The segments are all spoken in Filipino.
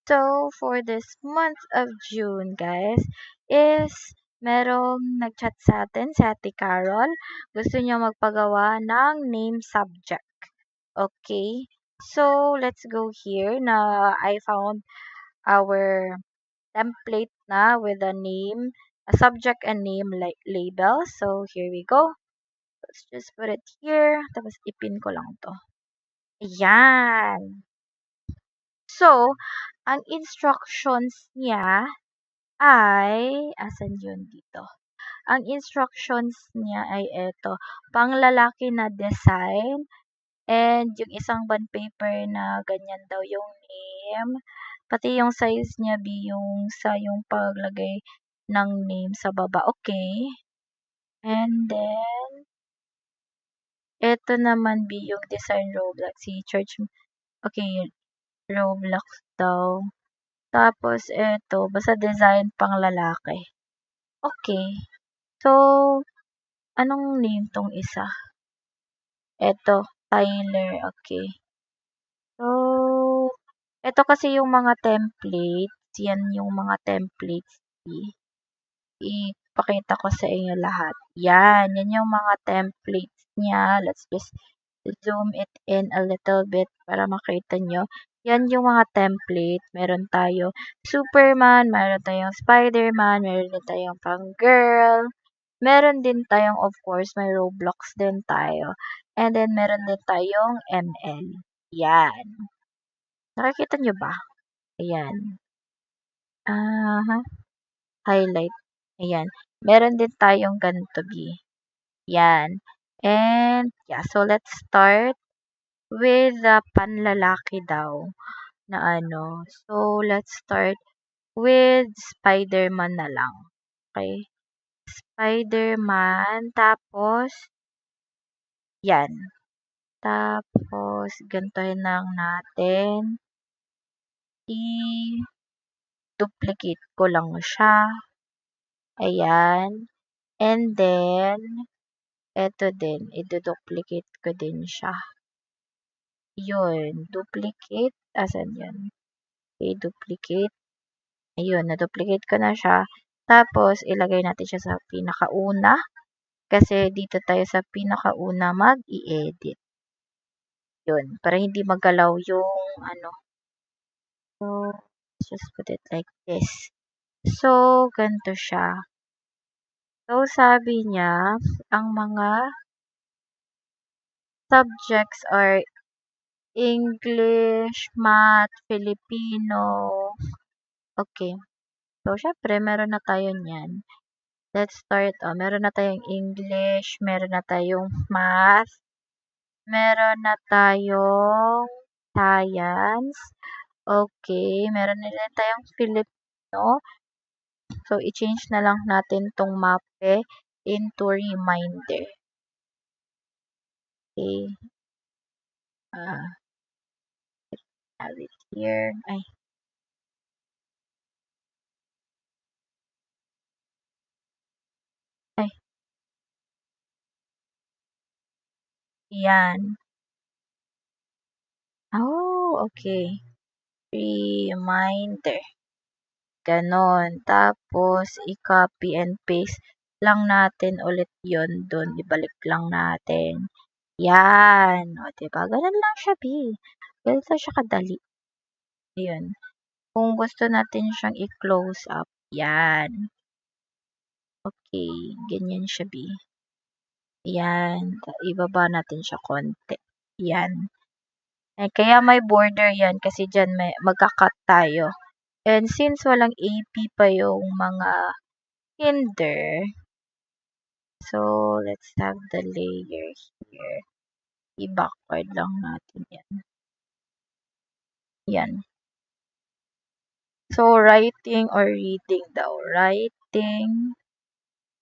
So, for this month of June, guys, is merong nag-chat sa atin, si Ate Carol. Gusto niya magpagawa ng name subject. Okay? So, let's go here na I found our template na with a name, a subject and name like label. So, here we go. Let's just put it here. Tapos, ipin ko lang to. Ayan. So, ang instructions niya ay, asan yun dito? Ang instructions niya ay eto, panglalaki na design and yung isang bond paper na ganyan daw yung name. Pati yung size niya yung sa yung paglagay ng name sa baba. Okay. And then, eto naman yung design Roblox. Si Church, okay, Roblox daw. Tapos eto, basta design pang lalaki. Okay. So, anong name tong isa? Eto, Tyler. Okay. So, eto kasi yung mga templates. Yan yung mga templates. Ipakita ko sa inyo lahat. Yan yung mga templates niya. Let's just zoom it in a little bit para makita nyo. Yan yung mga template. Meron tayo Superman, meron tayong Spider-Man, meron din tayong pang girl, meron din tayong, of course, may Roblox din tayo. And then, meron din tayong ML. Yan. Nakikita nyo ba? Ayan. Highlight. Ayan. Meron din tayong ganito, B. Yan. And, yeah. So, let's start with the panlalaki daw na ano. So, let's start with Spider-Man na lang. Okay? Spider-Man. Tapos, yan. Tapos, ganitohin lang natin. I-duplicate ko lang siya. Ayan. And then, eto din. I-duplicate ko din siya. Yun. Duplicate. Asan yun? I-duplicate. Ayun. Na-duplicate ko na siya. Tapos, ilagay natin siya sa pinakauna. Kasi dito tayo sa pinakauna mag-i-edit. Yun. Para hindi magalaw yung ano. So, let's just put it like this. So, ganito siya. So, sabi niya, ang mga subjects are English, Math, Filipino. Okay. So, syempre, meron na tayo niyan. Let's start. Meron na tayong English, meron na tayong Math, meron na tayong Science. Okay. Meron na rin tayong Filipino. So, i-change na lang natin tong MAPE into reminder. Okay. Have it here. Ay. Ay. Yan. Oh, okay. Reminder. Ganon. Tapos, i-copy and paste lang natin ulit yon doon. Ibalik lang natin. Yan. O, diba? Ganon lang siya, B. Ganito siya kadali. Ayun. Kung gusto natin siyang i-close up, yan. Okay. Ganyan siya, B. Yan. Ibaba natin siya konti. Yan. Eh, kaya may border yan kasi dyan magka-cut tayo. And since walang AP pa yung mga kinder, so let's have the layer here. I-backward lang natin yan. Yan. So, writing or reading daw. Writing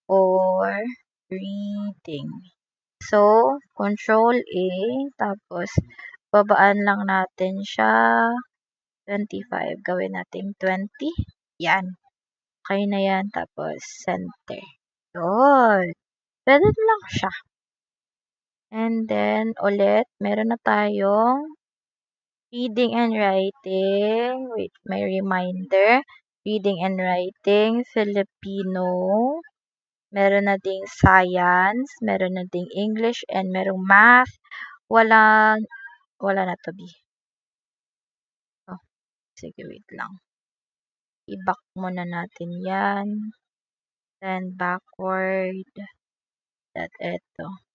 or reading. So, Control A, tapos babaan lang natin siya 25. Gawin natin 20. Yan. Okay na yan. Tapos, center. Yun. Pwede lang siya. And then, ulit, meron na tayong Reading and writing. Wait, may reminder. Reading and writing, Filipino. Meron na ding science, meron na ding English, and merong math. Wala na to, B. Oh, sige, wait lang. I-back muna natin yan. Then, backward. Eto.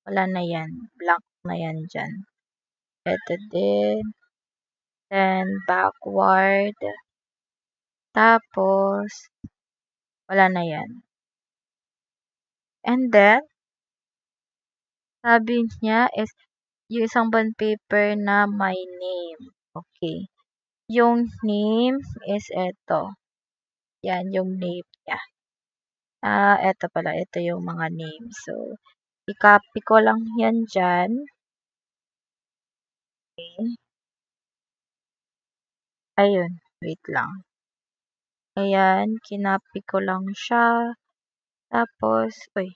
Wala na yan. Blank na yan dyan. Eto din. Then, backward. Tapos, wala na yan. And then, sabi niya is, yung isang bond paper na my name. Okay. Yung name is eto. Yan, yung name niya. Eto pala. Ito yung mga names. So, i-copy ko lang yan dyan. Okay. Ayun. Wait lang. Ayan. Kinopy ko lang siya. Tapos, uy.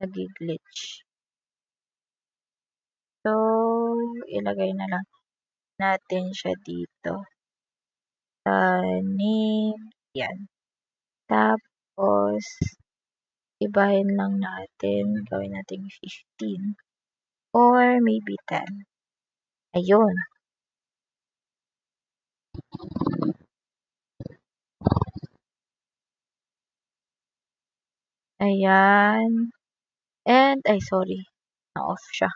Nag-glitch. So, ilagay na lang natin siya dito. Name. Yan. Tapos, ibahin lang natin. Gawin natin 15. Or maybe 10. Ayun. Ayan. And, ay sorry. Na-off siya.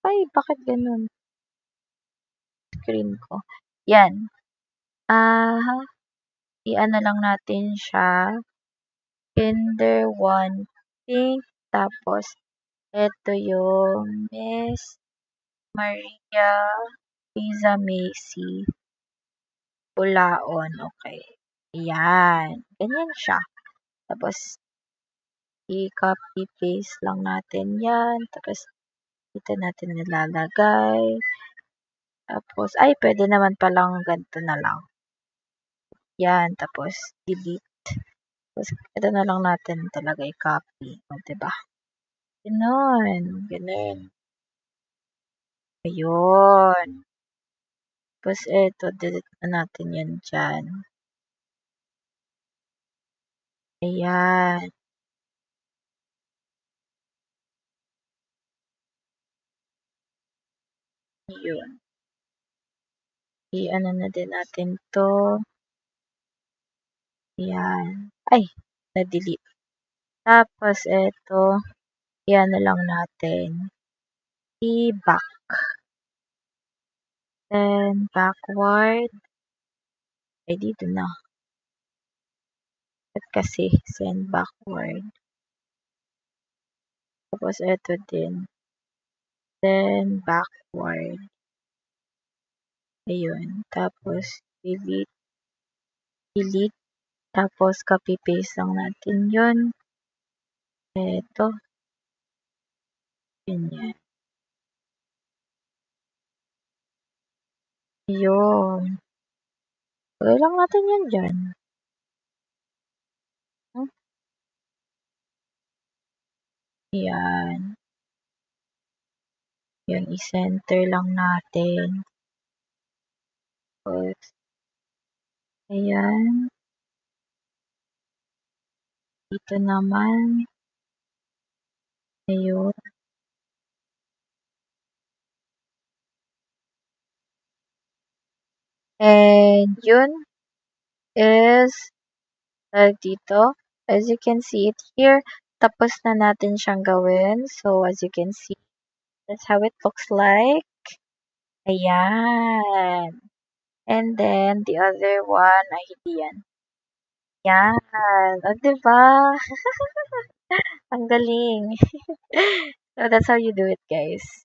Ay, bakit ganun? Screen ko. Yan. I-ano lang natin siya. Kinder 1 pink. Tapos, ito yung Miss Maria Liza Macy Bulaon. Okay. Ayan. Ganyan siya. Tapos, i-copy paste lang natin yan. Tapos, dito natin nilalagay. Tapos, ay, pwede naman palang ganito na lang. Yan. Tapos, delete. Tapos, ito na lang natin talaga i-copy. O, diba? Ganun. Ganun. Ayun. Tapos, ito, delete na natin yan dyan. Ayan. Yun. I-ano na din natin to. Ayan. Ay, na-delete. Tapos, ito, i-ano lang natin. I-back. Then, backward. Ay, dito na. At kasi, send backward. Tapos, ito din. Then, backward. Ayun. Tapos, delete. Delete. Tapos, copy-paste lang natin yun. Ito. Ganyan. Yun. Lagay lang natin yan dyan. Ayan. Yan, i-center lang natin. Tapos, ayan. Dito naman. Ayun. And yun is dito. As you can see it here, tapos na natin siyang gawin. So, as you can see, that's how it looks like. Ayan. And then, the other one, ay hindi yan. Yan. O, diba? Ang galing. So, that's how you do it, guys.